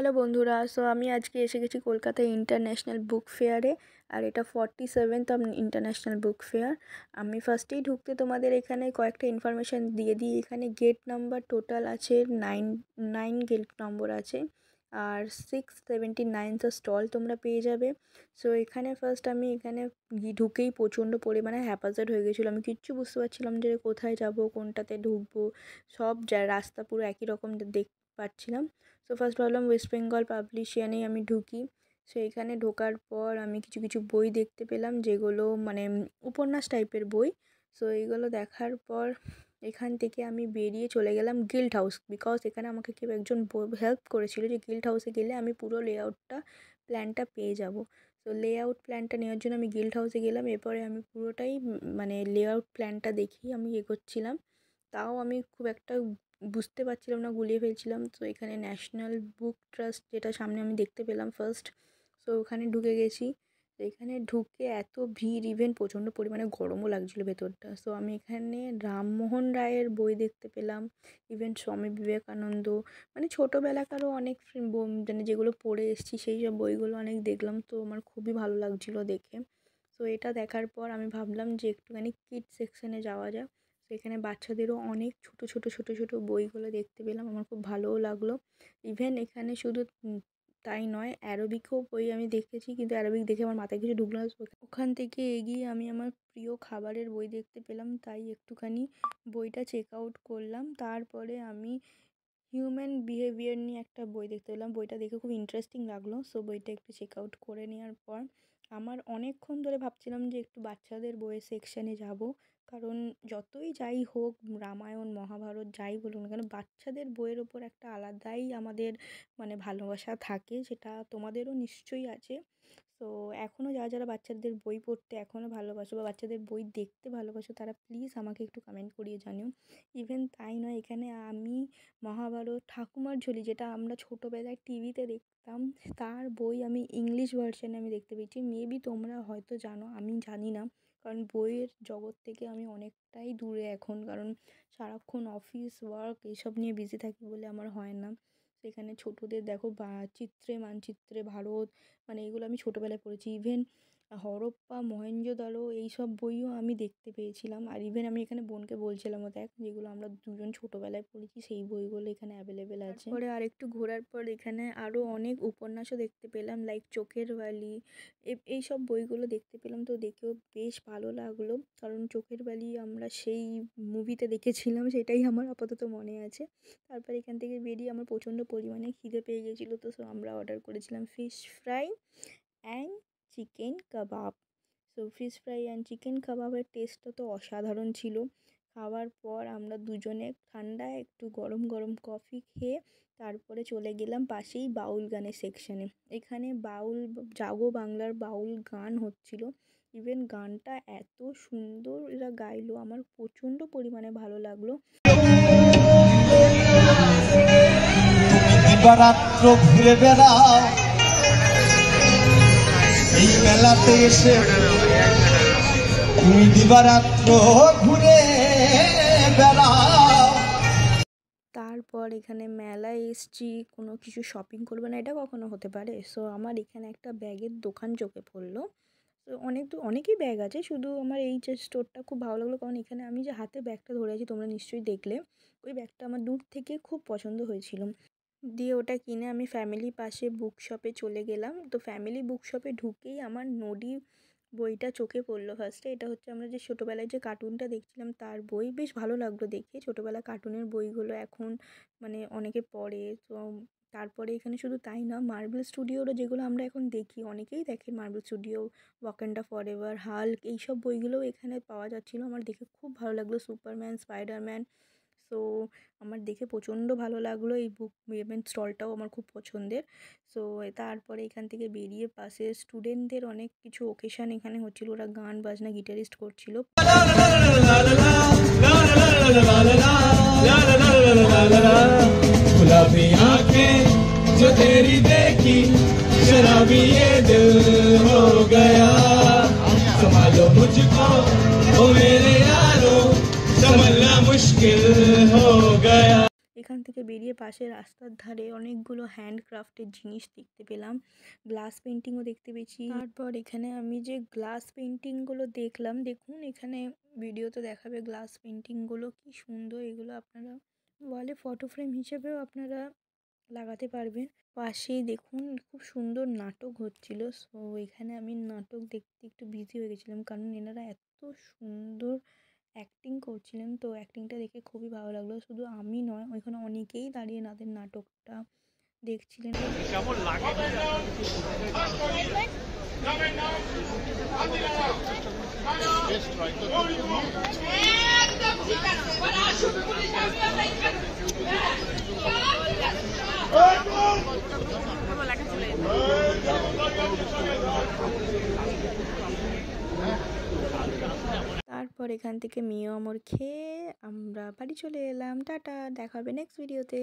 Hello বন্ধুরা, আমি আজকে এসে গেছি কলকাতা ইন্টারন্যাশনাল বুক ফেয়ারে। আর এটা 47th ইন্টারন্যাশনাল বুক ফেয়ার। আমি ফার্স্টেই ঢুকতে তোমাদের এখানে কয়েকটা ইনফরমেশান দিয়ে দিই। এখানে গেট নাম্বার টোটাল আছে 9 গেট নম্বর আছে, আর 679 স্টল তোমরা পেয়ে যাবে। এখানে ফার্স্ট আমি এখানে ঢুকেই প্রচণ্ড পরিমাণে হ্যাপাজার্ড হয়ে গেছিলো। আমি কিচ্ছু বুঝতে পারছিলাম যে কোথায় যাব, কোনটাতে ঢুকবো। সব রাস্তা পুরো একই রকম দেখতে পাচ্ছিলাম। ফার্স্ট ভাবলাম ওয়েস্ট বেঙ্গল পাবলিশিয়ানেই আমি ঢুকি। এখানে ঢোকার পর আমি কিছু কিছু বই দেখতে পেলাম, যেগুলো মানে উপন্যাস টাইপের বই। এইগুলো দেখার পর এখান থেকে আমি বেরিয়ে চলে গেলাম গিল্ড হাউস, বিকজ এখানে আমাকে কেউ একজন হেল্প করেছিল যে গিল্ড হাউসে গেলে আমি পুরো প্ল্যানটা পেয়ে যাব। লেআউট প্ল্যানটা নেওয়ার জন্য আমি গিল্ড হাউসে গেলাম। এরপরে আমি পুরোটাই মানে লেআউট প্ল্যানটা দেখি আমি এগোচ্ছিলাম। তাও আমি খুব একটা বুঝতে পারছিলাম না, গুলিয়ে ফেলছিলাম। এখানে ন্যাশনাল বুক ট্রাস্ট যেটা সামনে আমি দেখতে পেলাম ফার্স্ট। ওখানে ঢুকে গেছি। এখানে ঢুকে এত ভিড়, ইভেন প্রচণ্ড পরিমাণে গরমও লাগছিলো ভেতরটা। আমি এখানে রামমোহন রায়ের বই দেখতে পেলাম, ইভেন স্বামী বিবেকানন্দ, মানে ছোটোবেলাকারও অনেক মানে যেগুলো পড়ে এসেছি সেই সব বইগুলো অনেক দেখলাম। আমার খুবই ভালো লাগছিলো দেখে। এটা দেখার পর আমি ভাবলাম যে একটুখানি কিড সেকশানে যাওয়া যাক। এখানে বাচ্চাদেরও অনেক ছোটো বইগুলো দেখতে পেলাম, আমার খুব ভালোও লাগলো। ইভেন এখানে শুধু তাই নয়, অ্যারোবিকও বই আমি দেখেছি, কিন্তু অ্যারোবিক দেখে আমার মাথায় কিছু ঢুকলো না। ওখান থেকে এগিয়ে আমি আমার প্রিয় খাবারের বই দেখতে পেলাম, তাই একটুখানি বইটা চেক আউট করলাম। তারপরে আমি হিউম্যান বিহেভিয়ার নিয়ে একটা বই দেখতে পেলাম, বইটা দেখে খুব ইন্টারেস্টিং লাগলো। বইটা একটু চেক আউট করে নেওয়ার পর আমার অনেকক্ষণ ধরে ভাবছিলাম যে একটু বাচ্চাদের বইয়ের সেকশানে যাব, কারণ যতই যাই হোক রামায়ণ মহাভারত যাই বলুন না কেন, বাচ্চাদের বইয়ের ওপর একটা আলাদাই আমাদের মানে ভালোবাসা থাকে, সেটা তোমাদেরও নিশ্চয়ই আছে। এখনও যারা বাচ্চাদের বই পড়তে এখনও ভালোবাসো বা বাচ্চাদের বই দেখতে ভালোবাসো, তারা প্লিজ আমাকে একটু কমেন্ট করিয়ে জানিও। ইভেন তাই নয়, এখানে আমি মহাভারত ঠাকুমার ঝুলি, যেটা আমরা ছোটোবেলায় টিভিতে দেখতাম, তার বই আমি ইংলিশ ভার্সানে আমি দেখতে পেয়েছি। মেবি তোমরা হয়তো জানো, আমি জানি না, কারণ বইয়ের জগৎ থেকে আমি অনেকটাই দূরে এখন, কারণ সারাক্ষণ অফিস ওয়ার্ক এইসব নিয়ে বিজি থাকি বলে আমার হয় না। সেখানে ছোটোদের দেখো চিত্রে মানচিত্রে ভারত, মানে এগুলো আমি ছোটোবেলায় পড়েছি। ইভেন হরপ্পা মহেঞ্জোদারো এইসব বইও আমি দেখতে পেয়েছিলাম। আর ইভেন আমি এখানে বোনকে বলছিলামও, দেখ যেগুলো আমরা দুজন ছোটোবেলায় পড়েছি সেই বইগুলো এখানে অ্যাভেলেবেল আছে। পরে আর একটু ঘোরার পর এখানে আরও অনেক উপন্যাসও দেখতে পেলাম, লাইক চোখের বালি, এইসব বইগুলো দেখতে পেলাম। দেখেও বেশ ভালো লাগলো, কারণ চোখের বালি আমরা সেই মুভিতে দেখেছিলাম, সেটাই আমার আপাতত মনে আছে। তারপর এখান থেকে বেরিয়ে আমার প্রচণ্ড পরিমাণে খিদে পেয়ে গেছিলো, আমরা অর্ডার করেছিলাম fish fry and chicken kebab. Fish fry and chicken কাবাবের টেস্টটা তো অসাধারণ ছিল। খাওয়ার পর আমরা দুজনে ঠান্ডা একটু গরম গরম কফি খেয়ে তারপরে চলে গেলাম পাশেই বাউল গানের সেকশানে। এখানে জাগো বাংলার বাউল গান হচ্ছিল। ইভেন গানটা এত সুন্দর এরা গাইলো, আমার প্রচণ্ড পরিমাণে ভালো লাগলো। দিবারাত্র ঘুরে বেড়াও এই মেলাতে এসে, তুমি দিবারাত্র ঘুরে বেড়াও। তারপর এখানে মেলায় এসছি, কোনো কিছু শপিং করবো না, এটা কখনো হতে পারে। আমার এখানে একটা ব্যাগের দোকান চোখে পড়লো। অনেকই ব্যাগ আছে, শুধু আমার এই যে স্টোরটা খুব ভালো লাগলো, কারণ এখানে আমি যে হাতে ব্যাগটা ধরে আছি তোমরা নিশ্চয়ই দেখলে, ওই ব্যাগটা আমার দূর থেকে খুব পছন্দ হয়েছিল। দিয়ে ওটা কিনে আমি ফ্যামিলি পাশে বুক শপে চলে গেলাম। ফ্যামিলি বুক শপে ঢুকেই আমার নদী বইটা চোখে পড়লো ফার্স্টে। এটা হচ্ছে আমরা যে ছোটোবেলায় যে কার্টুনটা দেখছিলাম তার বই, বেশ ভালো লাগলো দেখে। ছোটোবেলার কার্টুনের বইগুলো এখন মানে অনেকে পড়ে। তারপরে এখানে শুধু তাই না, মার্বেল স্টুডিওরও যেগুলো আমরা এখন দেখি, অনেকেই দেখে marble studio, Wakanda forever, Hulk, এইসব বইগুলোও এখানে পাওয়া যাচ্ছিলো। আমার দেখে খুব ভালো লাগলো, সুপারম্যান, স্পাইডারম্যান। আমার দেখে প্রচণ্ড ভালো লাগলো। এই বুক স্টলটাও আমার খুব পছন্দের। তারপরে এখান থেকে বেরিয়ে পাশে স্টুডেন্টদের অনেক কিছু ওকেশান এখানে হচ্ছিলো, ওরা গান বাজনা গিটারিস্ট করছিল। गुलाबी आंखें जो तेरी देखी शराबी ये दिल हो गया, संभालो मुझको ओ मेरे यारो, संभलना मुश्किल हो गया। এখান থেকে বেরিয়ে পাশে রাস্তার ধারে অনেকগুলো হ্যান্ডক্রাফটের জিনিস দেখতে পেলাম, গ্লাস পেন্টিংও দেখতে পেয়েছি। তারপর এখানে আমি যে গ্লাস পেন্টিংগুলো দেখলাম, দেখুন এখানে ভিডিওতে দেখাবে গ্লাস পেন্টিংগুলো কি সুন্দর। এগুলো আপনারা ওয়ালে ফটো ফ্রেম হিসেবেও আপনারা লাগাতে পারবেন। পাশেই দেখুন খুব সুন্দর নাটক হচ্ছিল। সো এখানে আমি নাটক দেখতে একটু বিজি হয়ে গেছিলাম, কারণ এনারা এত সুন্দর অ্যাক্টিং করছিলেন। তো অ্যাক্টিংটা দেখে খুবই ভালো লাগলো। শুধু আমি নয়, ওইখানে অনেকেই দাঁড়িয়ে তাদের নাটকটা দেখছিলেন। কেমন লাগে? তারপর এখান থেকে মিও আমর খেয়ে আমরা বাড়ি চলে এলাম। টাটা, দেখা হবে নেক্সট ভিডিওতে।